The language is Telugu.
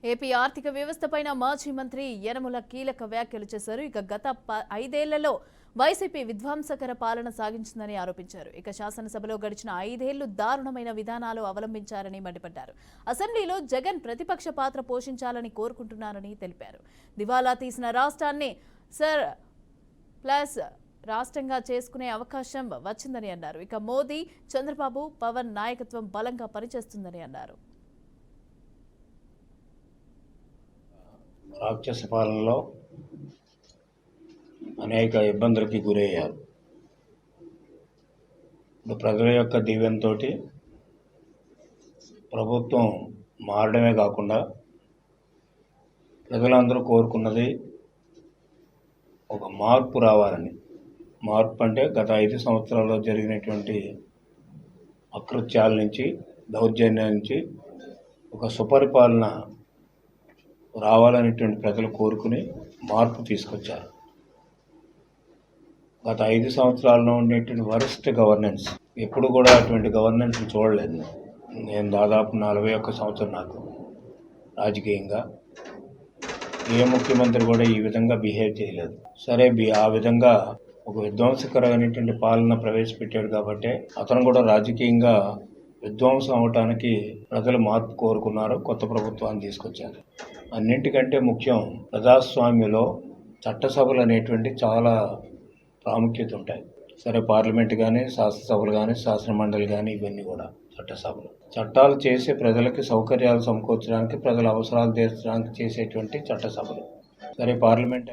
ఏపీ ఆర్థిక వ్యవస్థపైన మాజీ మంత్రి యనమల కీలక వ్యాఖ్యలు చేశారు. ఇక గత 5 ఏళ్లలో వైసీపీ విధ్వంసకర పాలన సాగించిందని ఆరోపించారు. ఇక శాసనసభలో గడిచిన 5 ఏళ్లు దారుణమైన విధానాలు అవలంబించారని మండిపడ్డారు. అసెంబ్లీలో జగన్ ప్రతిపక్ష పాత్ర పోషించాలని కోరుకుంటున్నారని తెలిపారు. దివాలా తీసిన రాష్ట్రాన్ని ప్లస్ రాష్ట్రంగా చేసుకునే అవకాశం వచ్చిందని అన్నారు. ఇక మోదీ, చంద్రబాబు, పవన్ నాయకత్వం బలంగా పనిచేస్తుందని అన్నారు. రాక్షస పాలనలో అనేక ఇబ్బందులకి గురయ్యారు. ఇప్పుడు ప్రజల యొక్క దీవెనతో ప్రభుత్వం మారడమే కాకుండా ప్రజలందరూ కోరుకున్నది ఒక మార్పు రావాలని. మార్పు అంటే గత 5 సంవత్సరాల్లో జరిగినటువంటి అకృత్యాల నుంచి, దౌర్జన్యాల నుంచి ఒక సుపరిపాలన రావాలనేటువంటి ప్రజలు కోరుకుని మార్పు తీసుకొచ్చారు. గత 5 సంవత్సరాల్లో ఉండేటువంటి వరస్ట్ గవర్నెన్స్, ఎప్పుడు కూడా అటువంటి గవర్నెన్స్ చూడలేదు. నేను దాదాపు 41 సంవత్సరం నాకు రాజకీయంగా ఏ ముఖ్యమంత్రి కూడా ఈ విధంగా బిహేవ్ చేయలేదు. సరే, ఆ విధంగా ఒక విధ్వంసకరమైనటువంటి పాలన ప్రవేశపెట్టాడు కాబట్టి అతను కూడా రాజకీయంగా విధ్వంసం అవటానికి ప్రజలు మార్పు కోరుకున్నారు, కొత్త ప్రభుత్వాన్ని తీసుకొచ్చారు. అన్నింటికంటే ముఖ్యం, ప్రజాస్వామ్యంలో చట్టసభలు అనేటువంటి చాలా ప్రాముఖ్యత ఉంటాయి. సరే, పార్లమెంట్ కానీ, శాసనసభలు కానీ, శాసనమండలి కానీ, ఇవన్నీ కూడా చట్టసభలు. చట్టాలు చేసే ప్రజలకి సౌకర్యాలు సమకూర్చడానికి, ప్రజల అవసరాలు తీర్చడానికి చేసేటువంటి చట్టసభలు. సరే, పార్లమెంట్